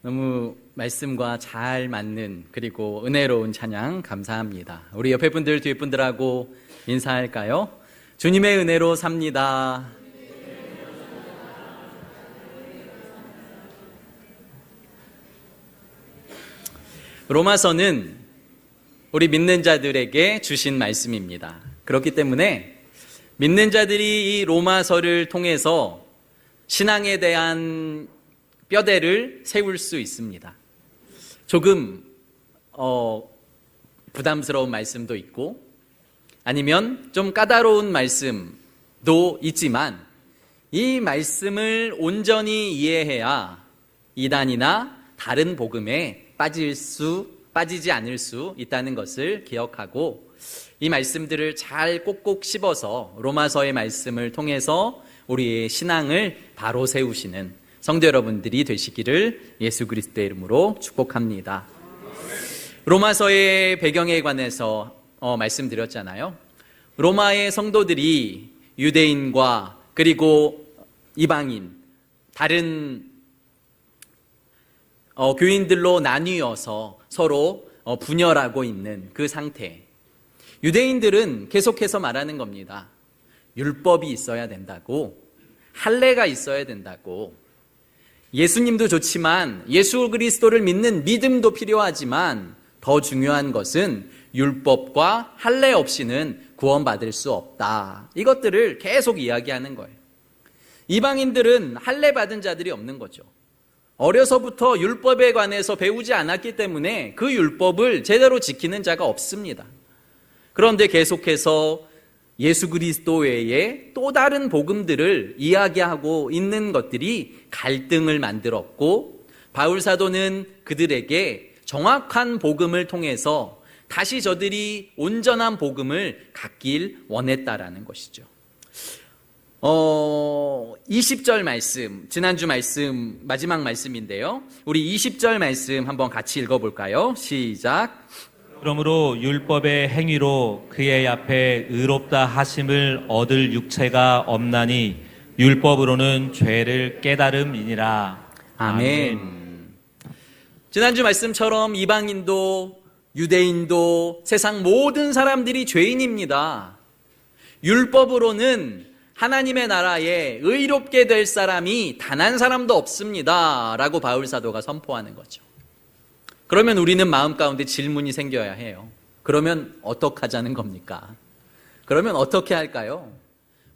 너무 말씀과 잘 맞는 그리고 은혜로운 찬양 감사합니다. 우리 옆에 분들 뒤에 분들하고 인사할까요? 주님의 은혜로 삽니다. 로마서는 우리 믿는 자들에게 주신 말씀입니다. 그렇기 때문에 믿는 자들이 이 로마서를 통해서 신앙에 대한 뼈대를 세울 수 있습니다. 조금 부담스러운 말씀도 있고 아니면 좀 까다로운 말씀도 있지만 이 말씀을 온전히 이해해야 이단이나 다른 복음에 빠지지 않을 수 있다는 것을 기억하고 이 말씀들을 잘 꼭꼭 씹어서 로마서의 말씀을 통해서 우리의 신앙을 바로 세우시는 성도 여러분들이 되시기를 예수 그리스도의 이름으로 축복합니다. 로마서의 배경에 관해서 말씀드렸잖아요. 로마의 성도들이 유대인과 그리고 이방인 다른 교인들로 나뉘어서 서로 분열하고 있는 그 상태. 유대인들은 계속해서 말하는 겁니다. 율법이 있어야 된다고, 할례가 있어야 된다고, 예수님도 좋지만 예수 그리스도를 믿는 믿음도 필요하지만 더 중요한 것은 율법과 할례 없이는 구원받을 수 없다. 이것들을 계속 이야기하는 거예요. 이방인들은 할례 받은 자들이 없는 거죠. 어려서부터 율법에 관해서 배우지 않았기 때문에 그 율법을 제대로 지키는 자가 없습니다. 그런데 계속해서 예수 그리스도 외에 또 다른 복음들을 이야기하고 있는 것들이 갈등을 만들었고 바울 사도는 그들에게 정확한 복음을 통해서 다시 저들이 온전한 복음을 갖길 원했다라는 것이죠. 20절 말씀, 지난주 말씀 마지막 말씀인데요. 우리 20절 말씀 한번 같이 읽어볼까요? 시작. 그러므로 율법의 행위로 그의 앞에 의롭다 하심을 얻을 육체가 없나니 율법으로는 죄를 깨달음이니라. 아멘. 지난주 말씀처럼 이방인도 유대인도 세상 모든 사람들이 죄인입니다. 율법으로는 하나님의 나라에 의롭게 될 사람이 단 한 사람도 없습니다 라고 바울 사도가 선포하는 거죠. 그러면 우리는 마음 가운데 질문이 생겨야 해요. 그러면 어떡하자는 겁니까? 그러면 어떻게 할까요?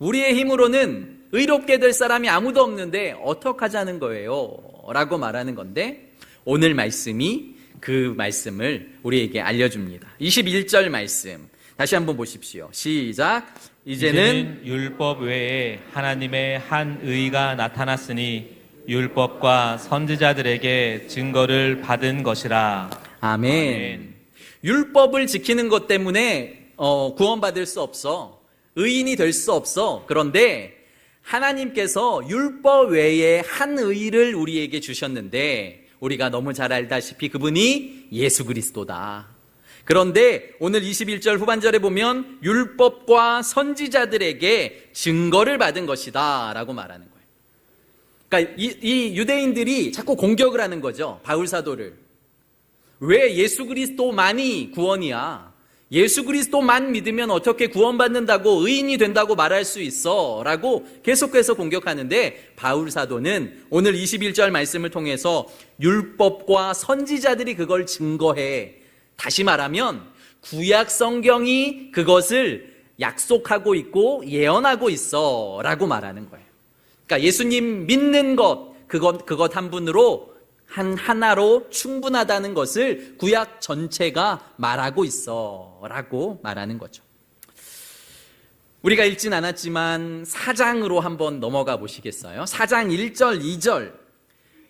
우리의 힘으로는 의롭게 될 사람이 아무도 없는데 어떡하자는 거예요? 라고 말하는 건데 오늘 말씀이 그 말씀을 우리에게 알려줍니다. 21절 말씀 다시 한번 보십시오. 시작. 이제는 율법 외에 하나님의 한 의가 나타났으니 율법과 선지자들에게 증거를 받은 것이라. 아멘. 율법을 지키는 것 때문에 구원받을 수 없어. 의인이 될 수 없어. 그런데 하나님께서 율법 외에 한 의를 우리에게 주셨는데 우리가 너무 잘 알다시피 그분이 예수 그리스도다. 그런데 오늘 21절 후반절에 보면 율법과 선지자들에게 증거를 받은 것이다 라고 말하는 거예요. 그러니까 이 유대인들이 자꾸 공격을 하는 거죠. 바울 사도를. 왜 예수 그리스도만이 구원이야? 예수 그리스도만 믿으면 어떻게 구원받는다고 의인이 된다고 말할 수 있어? 라고 계속해서 공격하는데 바울 사도는 오늘 21절 말씀을 통해서 율법과 선지자들이 그걸 증거해. 다시 말하면 구약 성경이 그것을 약속하고 있고 예언하고 있어 라고 말하는 거예요. 그러니까 예수님 믿는 그것 한 분으로 하나로 충분하다는 것을 구약 전체가 말하고 있어 라고 말하는 거죠. 우리가 읽진 않았지만 4장으로 한번 넘어가 보시겠어요? 4장 1절 2절.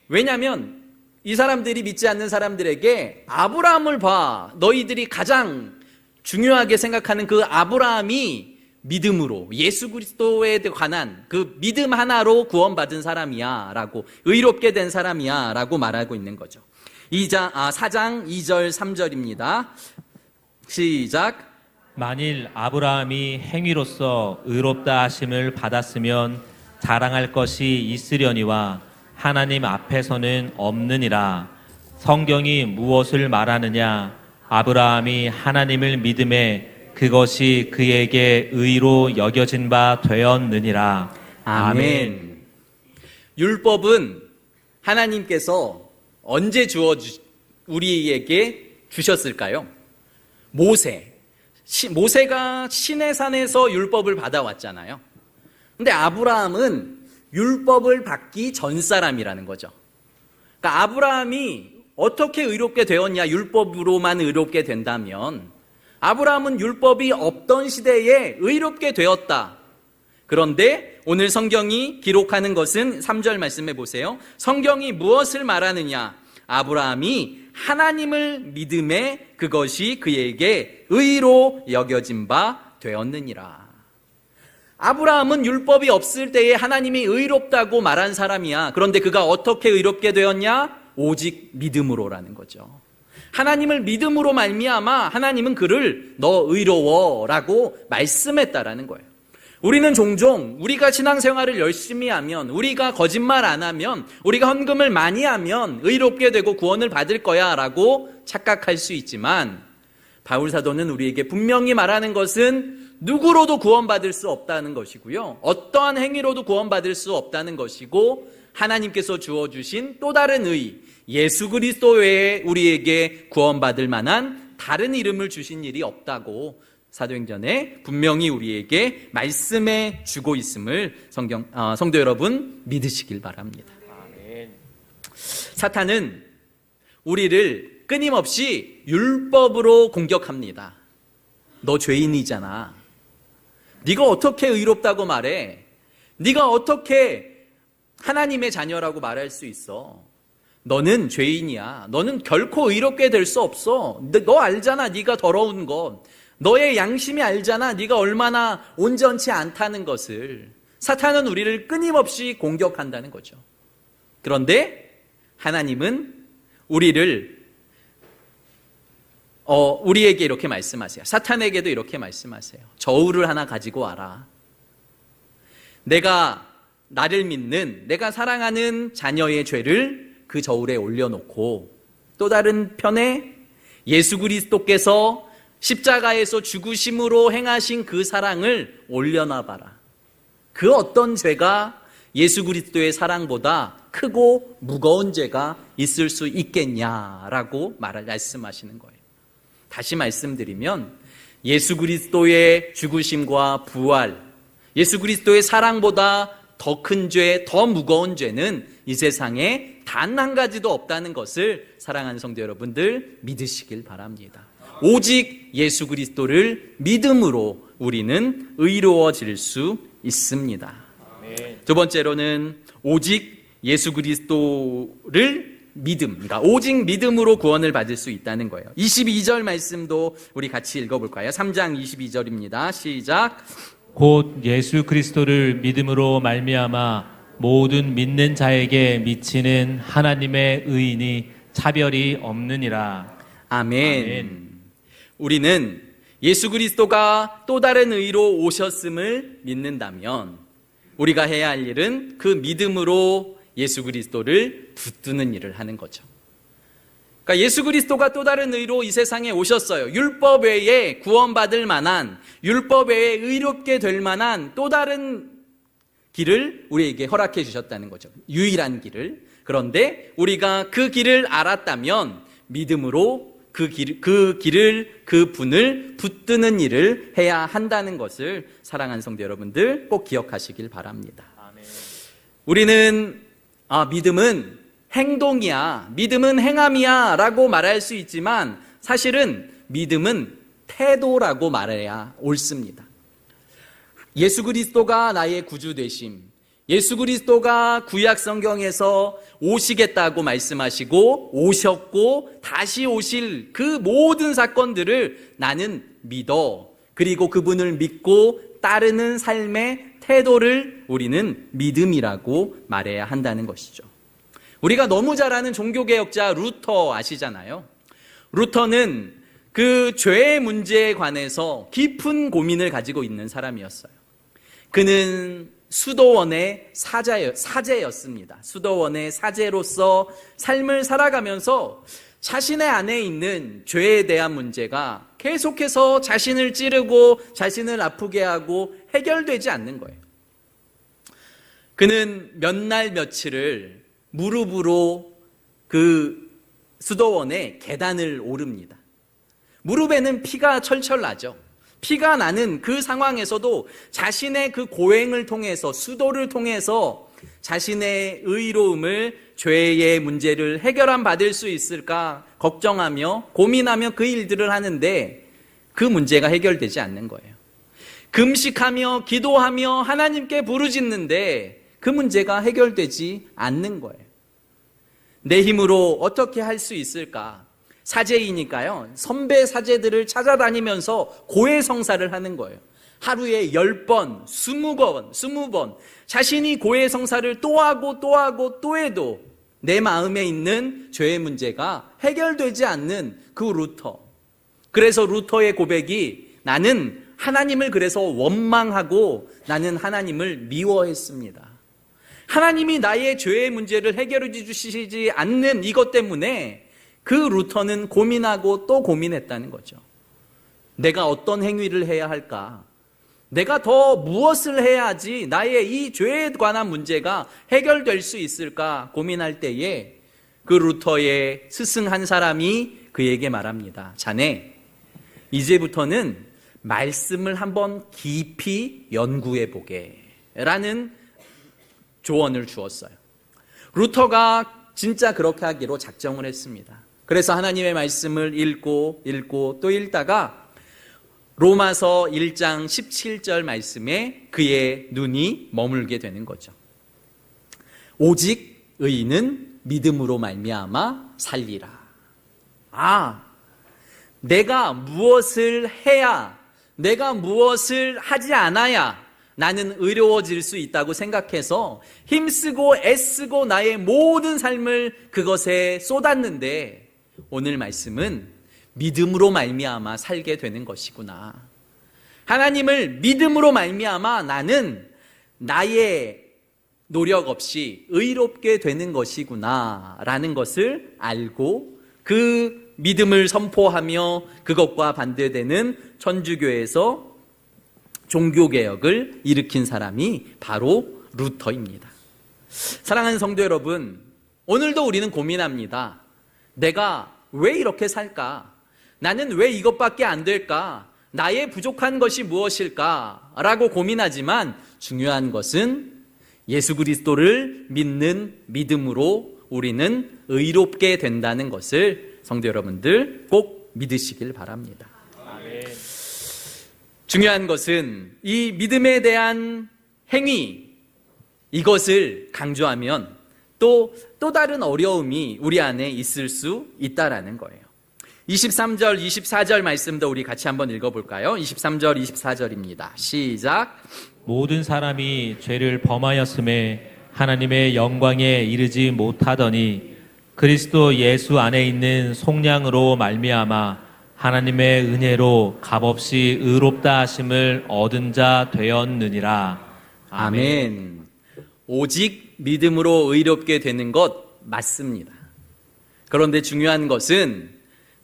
왜냐하면 이 사람들이 믿지 않는 사람들에게 아브라함을 봐. 너희들이 가장 중요하게 생각하는 그 아브라함이 믿음으로 예수 그리스도에 관한 그 믿음 하나로 구원받은 사람이야 라고 의롭게 된 사람이야 라고 말하고 있는 거죠. 4장 2절 3절입니다. 시작. 만일 아브라함이 행위로서 의롭다 하심을 받았으면 자랑할 것이 있으려니와 하나님 앞에서는 없느니라. 성경이 무엇을 말하느냐? 아브라함이 하나님을 믿음에 그것이 그에게 의로 여겨진 바 되었느니라. 아멘. 율법은 하나님께서 언제 우리에게 주셨을까요? 모세가 시내산에서 율법을 받아왔잖아요. 근데 아브라함은 율법을 받기 전 사람이라는 거죠. 그러니까 아브라함이 어떻게 의롭게 되었냐? 율법으로만 의롭게 된다면 아브라함은 율법이 없던 시대에 의롭게 되었다. 그런데 오늘 성경이 기록하는 것은 3절 말씀해 보세요. 성경이 무엇을 말하느냐? 아브라함이 하나님을 믿음에 그것이 그에게 의로 여겨진 바 되었느니라. 아브라함은 율법이 없을 때에 하나님이 의롭다고 말한 사람이야. 그런데 그가 어떻게 의롭게 되었냐? 오직 믿음으로라는 거죠. 하나님을 믿음으로 말미암아 하나님은 그를 너 의로워라고 말씀했다라는 거예요. 우리는 종종 우리가 신앙생활을 열심히 하면, 우리가 거짓말 안 하면, 우리가 헌금을 많이 하면 의롭게 되고 구원을 받을 거야 라고 착각할 수 있지만, 바울 사도는 우리에게 분명히 말하는 것은 누구로도 구원받을 수 없다는 것이고요, 어떠한 행위로도 구원받을 수 없다는 것이고, 하나님께서 주어주신 또 다른 의, 예수 그리스도 외에 우리에게 구원받을 만한 다른 이름을 주신 일이 없다고 사도행전에 분명히 우리에게 말씀해 주고 있음을 성도 여러분 믿으시길 바랍니다. 아멘. 사탄은 우리를 끊임없이 율법으로 공격합니다. 너 죄인이잖아. 네가 어떻게 의롭다고 말해? 네가 어떻게 하나님의 자녀라고 말할 수 있어? 너는 죄인이야. 너는 결코 의롭게 될 수 없어. 너 알잖아. 네가 더러운 것. 너의 양심이 알잖아. 네가 얼마나 온전치 않다는 것을. 사탄은 우리를 끊임없이 공격한다는 거죠. 그런데 하나님은 우리에게 이렇게 말씀하세요. 사탄에게도 이렇게 말씀하세요. 저울을 하나 가지고 와라. 내가 나를 믿는, 내가 사랑하는 자녀의 죄를 그 저울에 올려놓고, 또 다른 편에 예수 그리스도께서 십자가에서 죽으심으로 행하신 그 사랑을 올려놔봐라. 그 어떤 죄가 예수 그리스도의 사랑보다 크고 무거운 죄가 있을 수 있겠냐라고 말씀하시는 거예요. 다시 말씀드리면 예수 그리스도의 죽으심과 부활, 예수 그리스도의 사랑보다 더 큰 죄, 더 무거운 죄는 이 세상에 단 한 가지도 없다는 것을 사랑하는 성도 여러분들 믿으시길 바랍니다. 오직 예수 그리스도를 믿음으로 우리는 의로워질 수 있습니다. 아멘. 두 번째로는 오직 예수 그리스도를 그러니까 오직 믿음으로 구원을 받을 수 있다는 거예요. 22절 말씀도 우리 같이 읽어볼까요? 3장 22절입니다. 시작. 곧 예수 그리스도를 믿음으로 말미암아 모든 믿는 자에게 미치는 하나님의 의인이 차별이 없느니라. 아멘. 아멘. 우리는 예수 그리스도가 또 다른 의로 오셨음을 믿는다면 우리가 해야 할 일은 그 믿음으로 예수 그리스도를 붙드는 일을 하는 거죠. 그러니까 예수 그리스도가 또 다른 의로 이 세상에 오셨어요. 율법 외에 구원받을 만한, 율법 외에 의롭게 될 만한 또 다른 길을 우리에게 허락해 주셨다는 거죠. 유일한 길을. 그런데 우리가 그 길을 알았다면 믿음으로 그 분을 붙드는 일을 해야 한다는 것을 사랑하는 성도 여러분들 꼭 기억하시길 바랍니다. 아멘. 우리는 믿음은 행동이야, 믿음은 행함이야 라고 말할 수 있지만 사실은 믿음은 태도라고 말해야 옳습니다. 예수 그리스도가 나의 구주 되심, 예수 그리스도가 구약 성경에서 오시겠다고 말씀하시고 오셨고 다시 오실 그 모든 사건들을 나는 믿어. 그리고 그분을 믿고 따르는 삶의 태도를 우리는 믿음이라고 말해야 한다는 것이죠. 우리가 너무 잘 아는 종교개혁자 루터 아시잖아요. 루터는 그 죄의 문제에 관해서 깊은 고민을 가지고 있는 사람이었어요. 그는 수도원의 사제였습니다. 수도원의 사제로서 삶을 살아가면서 자신의 안에 있는 죄에 대한 문제가 계속해서 자신을 찌르고 자신을 아프게 하고 해결되지 않는 거예요. 그는 몇 날 며칠을 무릎으로 그 수도원의 계단을 오릅니다. 무릎에는 피가 철철 나죠. 피가 나는 그 상황에서도 자신의 그 고행을 통해서, 수도를 통해서 자신의 의로움을, 죄의 문제를 해결함 받을 수 있을까 걱정하며 고민하며 그 일들을 하는데 그 문제가 해결되지 않는 거예요. 금식하며 기도하며 하나님께 부르짖는데 그 문제가 해결되지 않는 거예요. 내 힘으로 어떻게 할 수 있을까? 사제이니까요, 선배 사제들을 찾아다니면서 고해성사를 하는 거예요. 하루에 10번, 20번 자신이 고해성사를 또 하고 또 해도 내 마음에 있는 죄의 문제가 해결되지 않는 그 루터. 그래서 루터의 고백이, 나는 하나님을 그래서 원망하고 나는 하나님을 미워했습니다. 하나님이 나의 죄의 문제를 해결해 주시지 않는 이것 때문에 그 루터는 고민하고 또 고민했다는 거죠. 내가 어떤 행위를 해야 할까? 내가 더 무엇을 해야지 나의 이 죄에 관한 문제가 해결될 수 있을까 고민할 때에 그 루터의 스승 한 사람이 그에게 말합니다. 자네, 이제부터는 말씀을 한번 깊이 연구해 보게 라는 조언을 주었어요. 루터가 진짜 그렇게 하기로 작정을 했습니다. 그래서 하나님의 말씀을 읽고 또 읽다가 로마서 1장 17절 말씀에 그의 눈이 머물게 되는 거죠. 오직 의인은 믿음으로 말미암아 살리라. 내가 무엇을 해야, 내가 무엇을 하지 않아야 나는 의로워질 수 있다고 생각해서 힘쓰고 애쓰고 나의 모든 삶을 그것에 쏟았는데 오늘 말씀은 믿음으로 말미암아 살게 되는 것이구나. 하나님을 믿음으로 말미암아 나는 나의 노력 없이 의롭게 되는 것이구나 라는 것을 알고 그 믿음을 선포하며 그것과 반대되는 천주교에서 종교개혁을 일으킨 사람이 바로 루터입니다. 사랑하는 성도 여러분, 오늘도 우리는 고민합니다. 내가 왜 이렇게 살까? 나는 왜 이것밖에 안 될까? 나의 부족한 것이 무엇일까? 라고 고민하지만 중요한 것은 예수 그리스도를 믿는 믿음으로 우리는 의롭게 된다는 것을 성도 여러분들 꼭 믿으시길 바랍니다. 아멘. 중요한 것은 이 믿음에 대한 행위, 이것을 강조하면 또 다른 어려움이 우리 안에 있을 수 있다라는 거예요. 23절, 24절 말씀도 우리 같이 한번 읽어볼까요? 23절, 24절입니다. 시작. 모든 사람이 죄를 범하였음에 하나님의 영광에 이르지 못하더니 그리스도 예수 안에 있는 속량으로 말미암아 하나님의 은혜로 값없이 의롭다 하심을 얻은 자 되었느니라. 아멘. 오직 믿음으로 의롭게 되는 것 맞습니다. 그런데 중요한 것은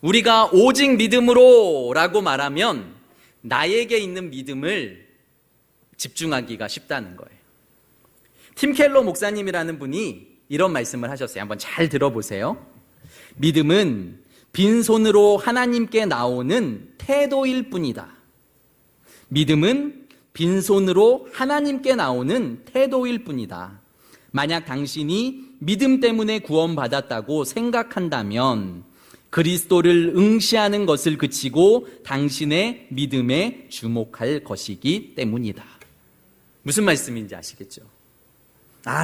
우리가 오직 믿음으로 라고 말하면 나에게 있는 믿음을 집중하기가 쉽다는 거예요. 팀 켈러 목사님이라는 분이 이런 말씀을 하셨어요. 한번 잘 들어보세요. 믿음은 빈손으로 하나님께 나오는 태도일 뿐이다. 믿음은 빈손으로 하나님께 나오는 태도일 뿐이다. 만약 당신이 믿음 때문에 구원받았다고 생각한다면 그리스도를 응시하는 것을 그치고 당신의 믿음에 주목할 것이기 때문이다. 무슨 말씀인지 아시겠죠?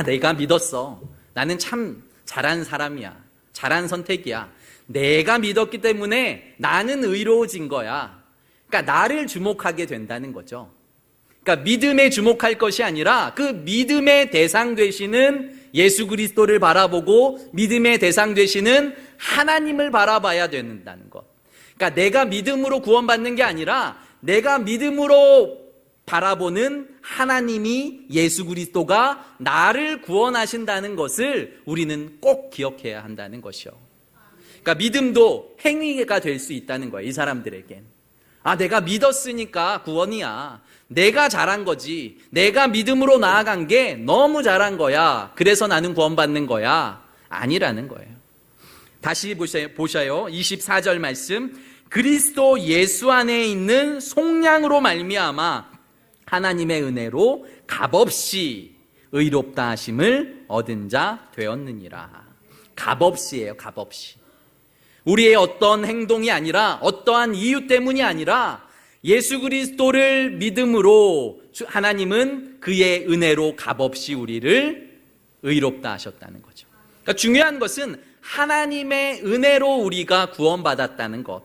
내가 믿었어. 나는 참 잘한 사람이야. 잘한 선택이야. 내가 믿었기 때문에 나는 의로워진 거야. 그러니까 나를 주목하게 된다는 거죠. 그러니까 믿음에 주목할 것이 아니라 그 믿음의 대상 되시는 예수 그리스도를 바라보고 믿음의 대상 되시는 하나님을 바라봐야 된다는 것. 그러니까 내가 믿음으로 구원받는 게 아니라 내가 믿음으로 바라보는 하나님이 예수 그리스도가 나를 구원하신다는 것을 우리는 꼭 기억해야 한다는 것이요. 그러니까 믿음도 행위가 될 수 있다는 거예요. 이 사람들에겐. 아, 내가 믿었으니까 구원이야. 내가 잘한 거지. 내가 믿음으로 나아간 게 너무 잘한 거야. 그래서 나는 구원받는 거야. 아니라는 거예요. 다시 보셔요. 24절 말씀. 그리스도 예수 안에 있는 속량으로 말미암아 하나님의 은혜로 값없이 의롭다 하심을 얻은 자 되었느니라. 값없이예요. 값없이. 우리의 어떤 행동이 아니라, 어떠한 이유 때문이 아니라 예수 그리스도를 믿음으로 하나님은 그의 은혜로 값없이 우리를 의롭다 하셨다는 거죠. 그러니까 중요한 것은 하나님의 은혜로 우리가 구원받았다는 것,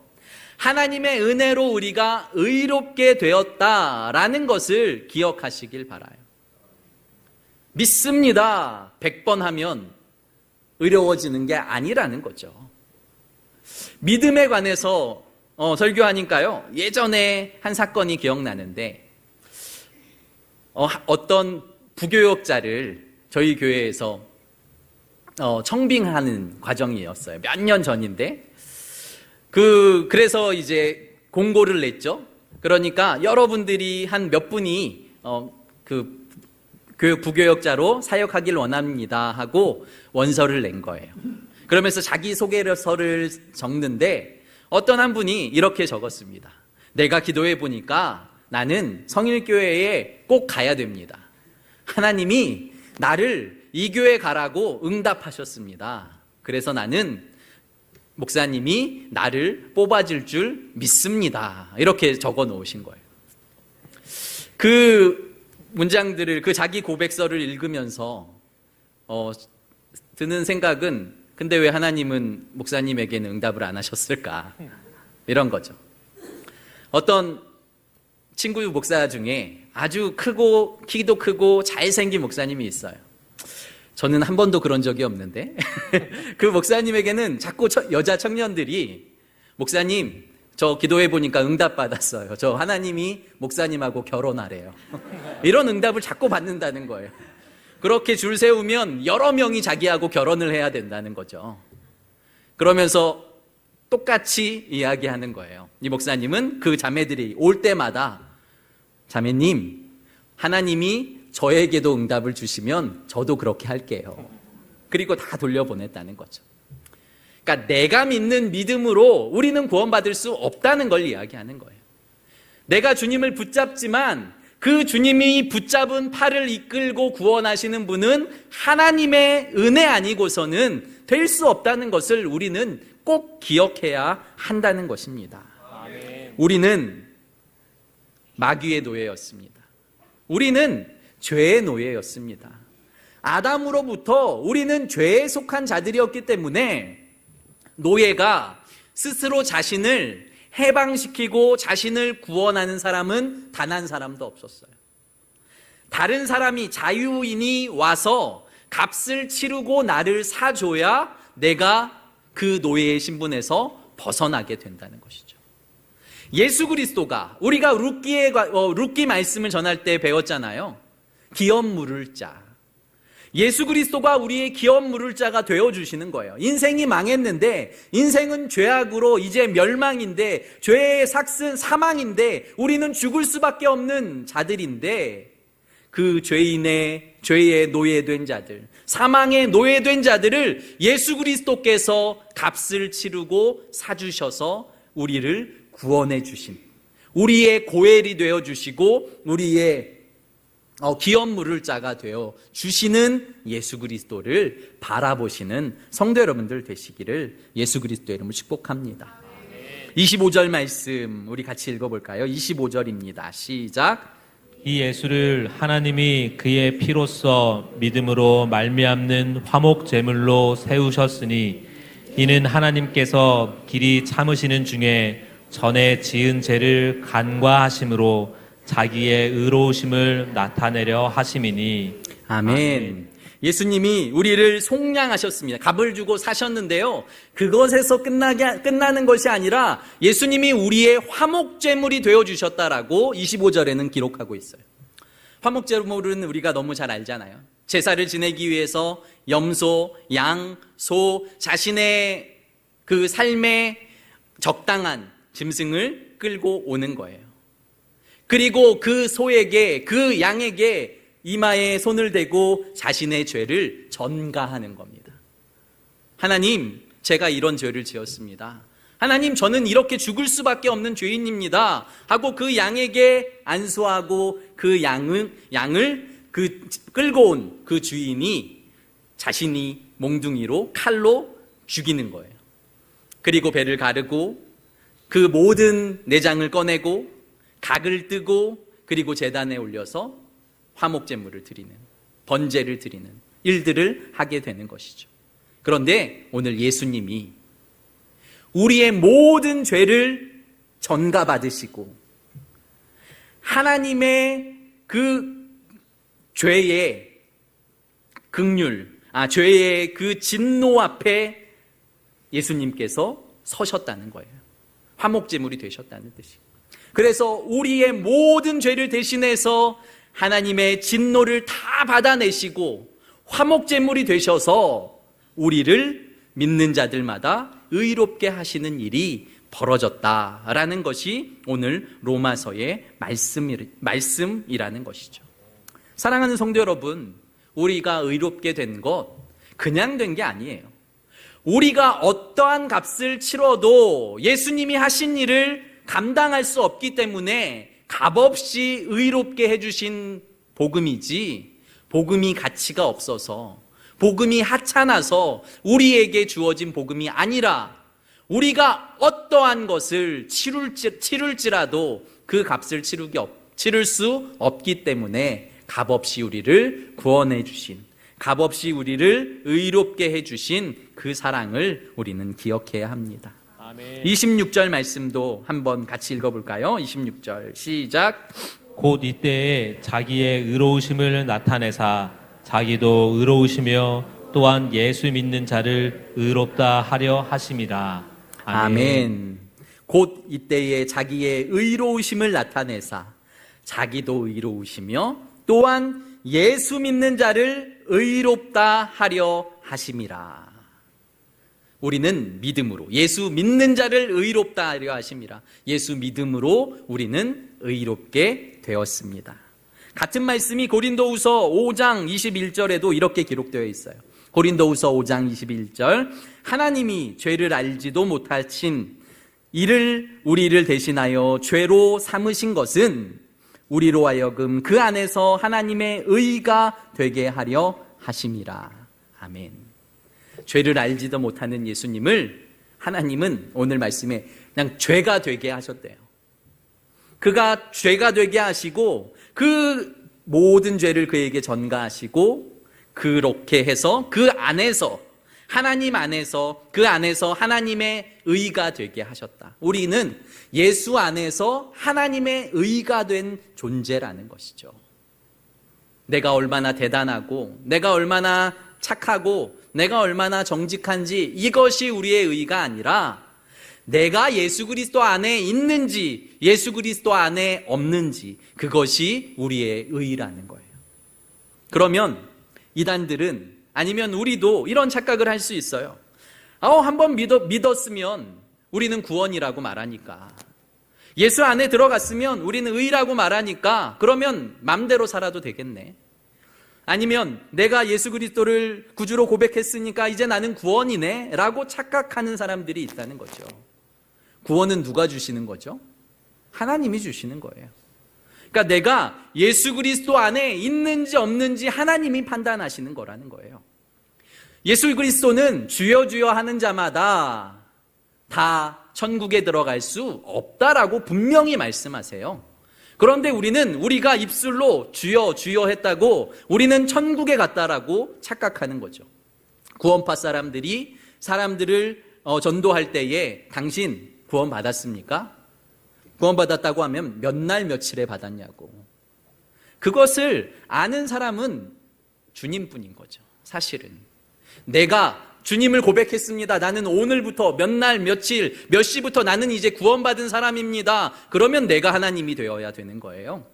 하나님의 은혜로 우리가 의롭게 되었다라는 것을 기억하시길 바라요. 믿습니다 100번 하면 의로워지는 게 아니라는 거죠. 믿음에 관해서 설교하니까요, 예전에 한 사건이 기억나는데, 어떤 부교역자를 저희 교회에서 청빙하는 과정이었어요. 몇 년 전인데, 그래서 이제 공고를 냈죠. 그러니까 여러분들이 한 몇 분이 그 부교역자로 사역하길 원합니다 하고 원서를 낸 거예요. 그러면서 자기소개서를 적는데 어떤 한 분이 이렇게 적었습니다. 내가 기도해 보니까 나는 성일교회에 꼭 가야 됩니다. 하나님이 나를 이 교회 가라고 응답하셨습니다. 그래서 나는 목사님이 나를 뽑아줄 줄 믿습니다. 이렇게 적어 놓으신 거예요. 그 문장들을, 그 자기 고백서를 읽으면서 드는 생각은, 근데 왜 하나님은 목사님에게는 응답을 안 하셨을까? 이런 거죠. 어떤 친구 목사 중에 아주 크고 키도 크고 잘생긴 목사님이 있어요. 저는 한 번도 그런 적이 없는데 그 목사님에게는 자꾸 여자 청년들이 목사님 저 기도해 보니까 응답 받았어요. 저 하나님이 목사님하고 결혼하래요. 이런 응답을 자꾸 받는다는 거예요. 그렇게 줄 세우면 여러 명이 자기하고 결혼을 해야 된다는 거죠. 그러면서 똑같이 이야기하는 거예요. 이 목사님은 그 자매들이 올 때마다 자매님, 하나님이 저에게도 응답을 주시면 저도 그렇게 할게요. 그리고 다 돌려보냈다는 거죠. 그러니까 내가 믿는 믿음으로 우리는 구원받을 수 없다는 걸 이야기하는 거예요. 내가 주님을 붙잡지만 그 주님이 붙잡은 팔을 이끌고 구원하시는 분은 하나님의 은혜 아니고서는 될 수 없다는 것을 우리는 꼭 기억해야 한다는 것입니다. 우리는 마귀의 노예였습니다. 우리는 죄의 노예였습니다. 아담으로부터 우리는 죄에 속한 자들이었기 때문에 노예가 스스로 자신을 해방시키고 자신을 구원하는 사람은 단 한 사람도 없었어요. 다른 사람이, 자유인이 와서 값을 치르고 나를 사줘야 내가 그 노예의 신분에서 벗어나게 된다는 것이죠. 예수 그리스도가, 우리가 룻기 말씀을 전할 때 배웠잖아요. 기업 물을 자. 예수 그리스도가 우리의 기업 물을 자가 되어주시는 거예요. 인생이 망했는데, 인생은 죄악으로 이제 멸망인데, 죄의 삭슨 사망인데, 우리는 죽을 수밖에 없는 자들인데, 그 죄의 노예된 자들, 사망의 노예된 자들을 예수 그리스도께서 값을 치르고 사주셔서 우리를 구원해 주신, 우리의 고엘이 되어 주시고 우리의 기업 물을 자가 되어 주시는 예수 그리스도를 바라보시는 성도 여러분들 되시기를 예수 그리스도의 이름으로 축복합니다. 25절 말씀 우리 같이 읽어볼까요? 25절입니다. 시작. 이 예수를 하나님이 그의 피로써 믿음으로 말미암는 화목 제물로 세우셨으니 이는 하나님께서 길이 참으시는 중에 전에 지은 죄를 간과하심으로 자기의 의로우심을 나타내려 하심이니. 아멘. 예수님이 우리를 속량하셨습니다. 값을 주고 사셨는데요. 그것에서 끝나는 것이 아니라 예수님이 우리의 화목제물이 되어주셨다라고 25절에는 기록하고 있어요. 화목제물은 우리가 너무 잘 알잖아요. 제사를 지내기 위해서 염소, 양, 소, 자신의 그 삶에 적당한 짐승을 끌고 오는 거예요. 그리고 그 소에게, 그 양에게 이마에 손을 대고 자신의 죄를 전가하는 겁니다. 하나님, 제가 이런 죄를 지었습니다. 하나님, 저는 이렇게 죽을 수밖에 없는 죄인입니다. 하고 그 양에게 안수하고 그 양을 끌고 온 그 주인이 자신이 몽둥이로 칼로 죽이는 거예요. 그리고 배를 가르고 그 모든 내장을 꺼내고 각을 뜨고 그리고 제단에 올려서 화목제물을 드리는, 번제를 드리는 일들을 하게 되는 것이죠. 그런데 오늘 예수님이 우리의 모든 죄를 전가받으시고 하나님의 그 죄의 죄의 그 진노 앞에 예수님께서 서셨다는 거예요. 화목제물이 되셨다는 뜻이에요. 그래서 우리의 모든 죄를 대신해서 하나님의 진노를 다 받아내시고 화목제물이 되셔서 우리를 믿는 자들마다 의롭게 하시는 일이 벌어졌다라는 것이 오늘 로마서의 말씀이라는 것이죠. 사랑하는 성도 여러분, 우리가 의롭게 된 것 그냥 된 게 아니에요. 우리가 어떠한 값을 치러도 예수님이 하신 일을 감당할 수 없기 때문에 값없이 의롭게 해주신 복음이지, 복음이 가치가 없어서, 복음이 하찮아서 우리에게 주어진 복음이 아니라 우리가 어떠한 것을 치룰지라도 그 값을 치를 수 없기 때문에 값없이 우리를 구원해 주신, 값없이 우리를 의롭게 해주신 그 사랑을 우리는 기억해야 합니다. 아멘. 26절 말씀도 한번 같이 읽어볼까요? 26절 시작. 곧 이때에 자기의 의로우심을 나타내사 자기도 의로우시며 또한 예수 믿는 자를 의롭다 하려 하심이라. 아멘. 곧 이때에 자기의 의로우심을 나타내사 자기도 의로우시며 또한 예수 믿는 자를 의롭다 하려 하심이라. 우리는 믿음으로, 예수 믿는 자를 의롭다 하려 하심이라. 예수 믿음으로 우리는 의롭게 되었습니다. 같은 말씀이 고린도후서 5장 21절에도 이렇게 기록되어 있어요. 고린도후서 5장 21절, 하나님이 죄를 알지도 못하신 이를 우리를 대신하여 죄로 삼으신 것은 우리로 하여금 그 안에서 하나님의 의가 되게 하려 하심이라. 아멘. 죄를 알지도 못하는 예수님을 하나님은 오늘 말씀에 그냥 죄가 되게 하셨대요. 그가 죄가 되게 하시고 그 모든 죄를 그에게 전가하시고 그렇게 해서 그 안에서 하나님 안에서 그 안에서 하나님의 의가 되게 하셨다. 우리는 예수 안에서 하나님의 의가 된 존재라는 것이죠. 내가 얼마나 대단하고 내가 얼마나 착하고 내가 얼마나 정직한지 이것이 우리의 의가 아니라 내가 예수 그리스도 안에 있는지 예수 그리스도 안에 없는지 그것이 우리의 의라는 거예요. 그러면 이단들은 아니면 우리도 이런 착각을 할 수 있어요. 한번 믿었으면 우리는 구원이라고 말하니까, 예수 안에 들어갔으면 우리는 의라고 말하니까 그러면 맘대로 살아도 되겠네. 아니면 내가 예수 그리스도를 구주로 고백했으니까 이제 나는 구원이네 라고 착각하는 사람들이 있다는 거죠. 구원은 누가 주시는 거죠? 하나님이 주시는 거예요. 그러니까 내가 예수 그리스도 안에 있는지 없는지 하나님이 판단하시는 거라는 거예요. 예수 그리스도는 주여 주여 하는 자마다 다 천국에 들어갈 수 없다라고 분명히 말씀하세요. 그런데 우리가 입술로 주여 주여 했다고 우리는 천국에 갔다라고 착각하는 거죠. 구원파 사람들이 사람들을 전도할 때에 당신 구원 받았습니까? 구원 받았다고 하면 몇 날 며칠에 받았냐고. 그것을 아는 사람은 주님뿐인 거죠. 사실은 내가 주님을 고백했습니다. 나는 오늘부터 몇 날, 며칠, 몇 시부터 나는 이제 구원받은 사람입니다. 그러면 내가 하나님이 되어야 되는 거예요.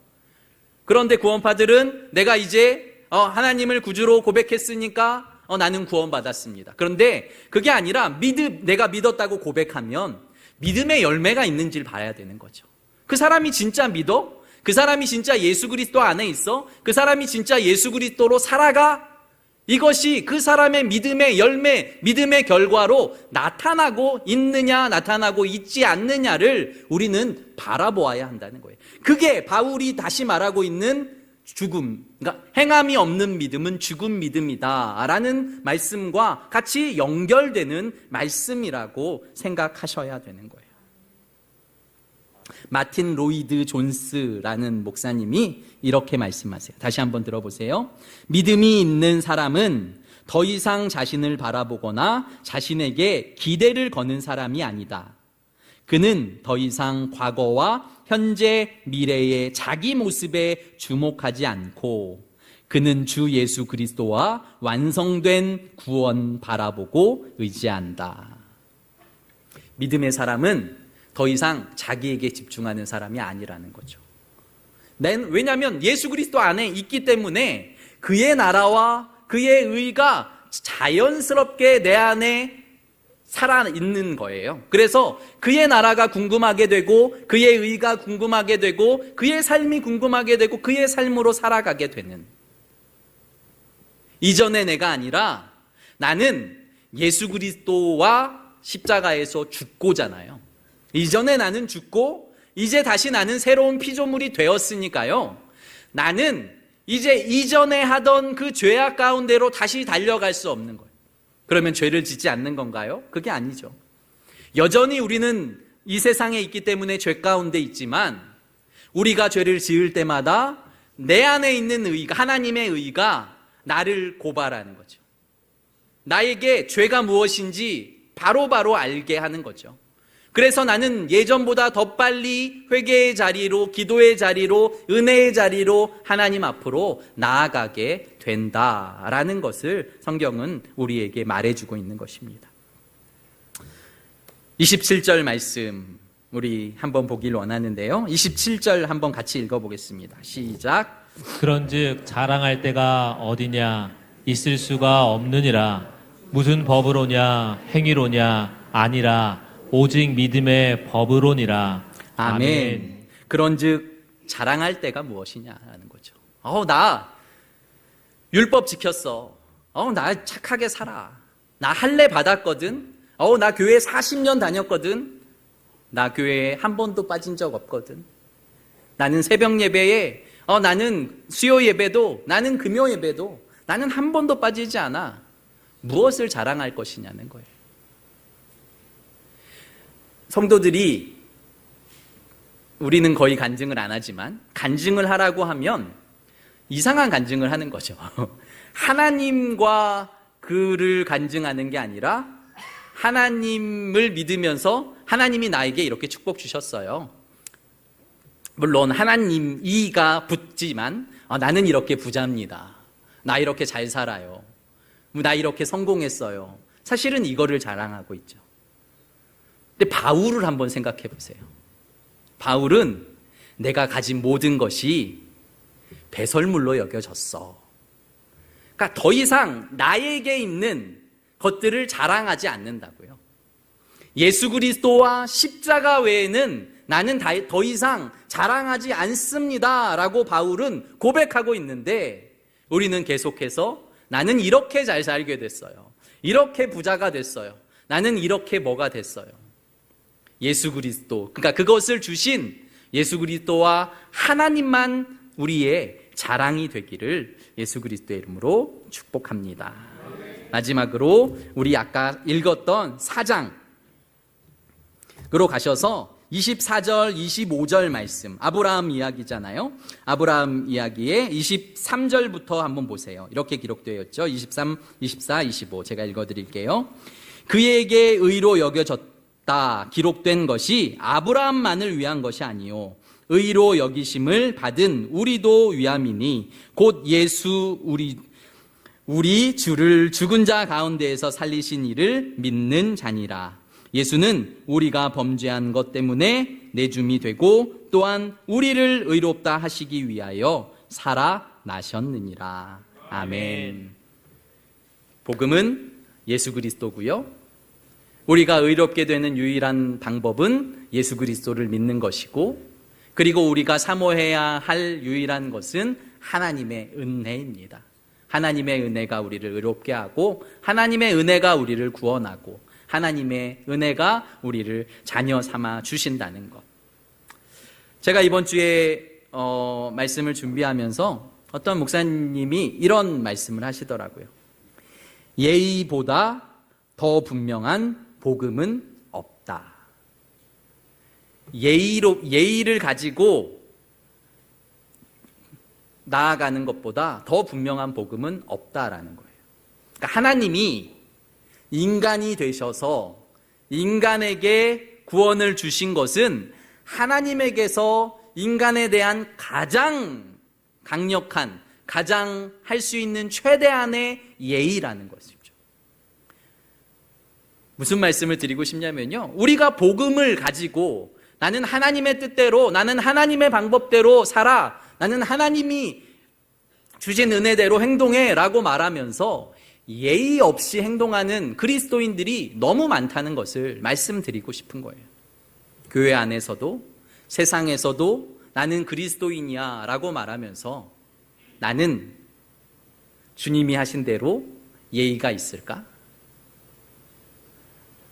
그런데 구원파들은 내가 이제 하나님을 구주로 고백했으니까 나는 구원받았습니다. 그런데 그게 아니라 내가 믿었다고 고백하면 믿음의 열매가 있는지를 봐야 되는 거죠. 그 사람이 진짜 믿어? 그 사람이 진짜 예수 그리스도 안에 있어? 그 사람이 진짜 예수 그리스도로 살아가? 이것이 그 사람의 믿음의 열매, 믿음의 결과로 나타나고 있느냐, 나타나고 있지 않느냐를 우리는 바라보아야 한다는 거예요. 그게 바울이 다시 말하고 있는 죽음, 그러니까 행함이 없는 믿음은 죽은 믿음이다 라는 말씀과 같이 연결되는 말씀이라고 생각하셔야 되는 거예요. 마틴 로이드 존스라는 목사님이 이렇게 말씀하세요. 다시 한번 들어보세요. 믿음이 있는 사람은 더 이상 자신을 바라보거나 자신에게 기대를 거는 사람이 아니다. 그는 더 이상 과거와 현재, 미래의 자기 모습에 주목하지 않고 그는 주 예수 그리스도와 완성된 구원 바라보고 의지한다. 믿음의 사람은 더 이상 자기에게 집중하는 사람이 아니라는 거죠. 왜냐하면 예수 그리스도 안에 있기 때문에 그의 나라와 그의 의가 자연스럽게 내 안에 살아있는 거예요. 그래서 그의 나라가 궁금하게 되고 그의 의가 궁금하게 되고 그의 삶이 궁금하게 되고 그의 삶으로 살아가게 되는, 이전의 내가 아니라 나는 예수 그리스도와 십자가에서 죽고잖아요. 이전에 나는 죽고 이제 다시 나는 새로운 피조물이 되었으니까요. 나는 이제 이전에 하던 그 죄악 가운데로 다시 달려갈 수 없는 거예요. 그러면 죄를 짓지 않는 건가요? 그게 아니죠. 여전히 우리는 이 세상에 있기 때문에 죄 가운데 있지만 우리가 죄를 지을 때마다 내 안에 있는 의가, 하나님의 의가 나를 고발하는 거죠. 나에게 죄가 무엇인지 바로바로 알게 하는 거죠. 그래서 나는 예전보다 더 빨리 회개의 자리로, 기도의 자리로, 은혜의 자리로 하나님 앞으로 나아가게 된다라는 것을 성경은 우리에게 말해주고 있는 것입니다. 27절 말씀 우리 한번 보길 원하는데요. 27절 한번 같이 읽어보겠습니다. 시작. 그런즉 자랑할 데가 어디냐, 있을 수가 없느니라. 무슨 법으로냐, 행위로냐, 아니라 오직 믿음의 법으로니라. 아멘. 그런즉 자랑할 때가 무엇이냐라는 거죠. 나 율법 지켰어. 나 착하게 살아. 나 할례 받았거든. 나 교회 40년 다녔거든. 나 교회에 한 번도 빠진 적 없거든. 나는 새벽 예배에, 나는 수요 예배도, 나는 금요 예배도 나는 한 번도 빠지지 않아. 무엇을 자랑할 것이냐는 거예요. 성도들이, 우리는 거의 간증을 안 하지만 간증을 하라고 하면 이상한 간증을 하는 거죠. 하나님과 그를 간증하는 게 아니라 하나님을 믿으면서 하나님이 나에게 이렇게 축복 주셨어요. 물론 하나님 이가 붙지만 나는 이렇게 부자입니다. 나 이렇게 잘 살아요. 나 이렇게 성공했어요. 사실은 이거를 자랑하고 있죠. 근데 바울을 한번 생각해 보세요. 바울은 내가 가진 모든 것이 배설물로 여겨졌어. 그러니까 더 이상 나에게 있는 것들을 자랑하지 않는다고요. 예수 그리스도와 십자가 외에는 나는 더 이상 자랑하지 않습니다 라고 바울은 고백하고 있는데, 우리는 계속해서 나는 이렇게 잘 살게 됐어요. 이렇게 부자가 됐어요. 나는 이렇게 뭐가 됐어요. 예수 그리스도, 그러니까 그것을 주신 예수 그리스도와 하나님만 우리의 자랑이 되기를 예수 그리스도의 이름으로 축복합니다. 마지막으로 우리 아까 읽었던 4장으로 가셔서 24절, 25절 말씀, 아브라함 이야기잖아요. 아브라함 이야기의 23절부터 한번 보세요. 이렇게 기록되어 있죠. 23, 24, 25 제가 읽어드릴게요. 그에게 의로 여겨졌다 기록된 것이 아브라함만을 위한 것이 아니요 의로 여기심을 받은 우리도 위함이니 곧 예수 우리 우리 주를 죽은 자 가운데에서 살리신 이를 믿는 자니라. 예수는 우리가 범죄한 것 때문에 내줌이 되고 또한 우리를 의롭다 하시기 위하여 살아나셨느니라. 아멘. 복음은 예수 그리스도고요. 우리가 의롭게 되는 유일한 방법은 예수 그리스도를 믿는 것이고, 그리고 우리가 사모해야 할 유일한 것은 하나님의 은혜입니다. 하나님의 은혜가 우리를 의롭게 하고, 하나님의 은혜가 우리를 구원하고, 하나님의 은혜가 우리를 자녀 삼아 주신다는 것. 제가 이번 주에 말씀을 준비하면서 어떤 목사님이 이런 말씀을 하시더라고요. 예의보다 더 분명한 복음은 없다. 예의를 가지고 나아가는 것보다 더 분명한 복음은 없다라는 거예요. 그러니까 하나님이 인간이 되셔서 인간에게 구원을 주신 것은 하나님에게서 인간에 대한 가장 강력한, 가장 할 수 있는 최대한의 예의라는 것이죠. 무슨 말씀을 드리고 싶냐면요, 우리가 복음을 가지고 나는 하나님의 뜻대로, 나는 하나님의 방법대로 살아, 나는 하나님이 주신 은혜대로 행동해 라고 말하면서 예의 없이 행동하는 그리스도인들이 너무 많다는 것을 말씀드리고 싶은 거예요. 교회 안에서도 세상에서도 나는 그리스도인이야 라고 말하면서 나는 주님이 하신 대로 예의가 있을까?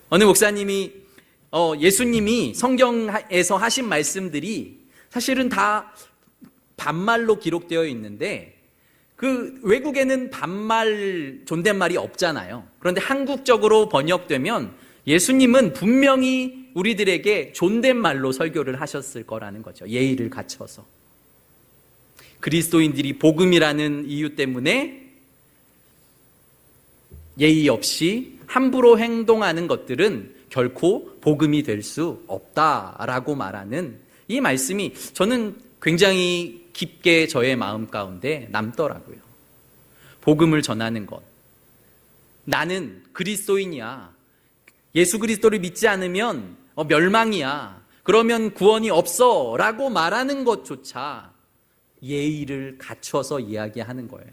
어느 목사님이 예수님이 성경에서 하신 말씀들이 사실은 다 반말로 기록되어 있는데 그 외국에는 반말, 존댓말이 없잖아요. 그런데 한국적으로 번역되면 예수님은 분명히 우리들에게 존댓말로 설교를 하셨을 거라는 거죠. 예의를 갖춰서. 그리스도인들이 복음이라는 이유 때문에 예의 없이 함부로 행동하는 것들은 결코 복음이 될 수 없다라고 말하는 이 말씀이 저는 굉장히 깊게 저의 마음 가운데 남더라고요. 복음을 전하는 것. 나는 그리스도인이야. 예수 그리스도를 믿지 않으면 멸망이야. 그러면 구원이 없어 라고 말하는 것조차 예의를 갖춰서 이야기하는 거예요.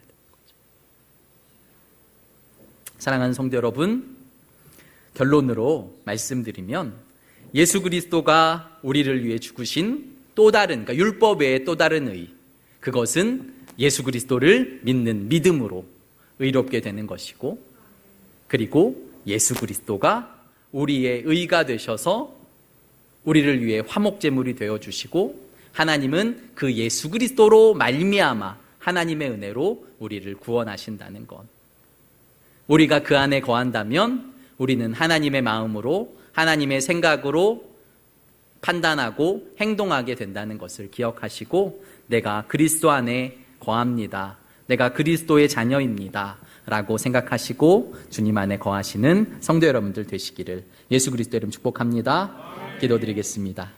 사랑하는 성도 여러분, 결론으로 말씀드리면 예수 그리스도가 우리를 위해 죽으신 또 다른, 그러니까 율법 외의 또 다른 의, 그것은 예수 그리스도를 믿는 믿음으로 의롭게 되는 것이고, 그리고 예수 그리스도가 우리의 의가 되셔서 우리를 위해 화목제물이 되어주시고, 하나님은 그 예수 그리스도로 말미암아 하나님의 은혜로 우리를 구원하신다는 것. 우리가 그 안에 거한다면 우리는 하나님의 마음으로, 하나님의 생각으로 판단하고 행동하게 된다는 것을 기억하시고, 내가 그리스도 안에 거합니다. 내가 그리스도의 자녀입니다. 라고 생각하시고 주님 안에 거하시는 성도 여러분들 되시기를 예수 그리스도 이름 축복합니다. 기도드리겠습니다.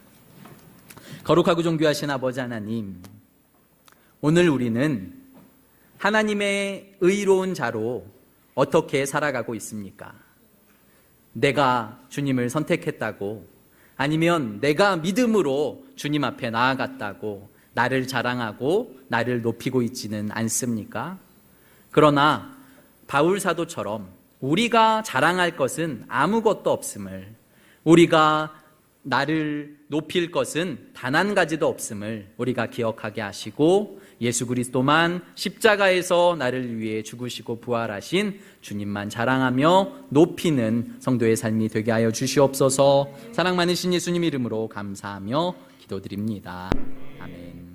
거룩하고 존귀하신 아버지 하나님, 오늘 우리는 하나님의 의로운 자로 어떻게 살아가고 있습니까? 내가 주님을 선택했다고, 아니면 내가 믿음으로 주님 앞에 나아갔다고 나를 자랑하고 나를 높이고 있지는 않습니까? 그러나 바울 사도처럼 우리가 자랑할 것은 아무것도 없음을, 우리가 나를 높일 것은 단 한 가지도 없음을 우리가 기억하게 하시고, 예수 그리스도만 십자가에서 나를 위해 죽으시고 부활하신 주님만 자랑하며 높이는 성도의 삶이 되게 하여 주시옵소서. 사랑 많으신 예수님 이름으로 감사하며 기도드립니다. 아멘.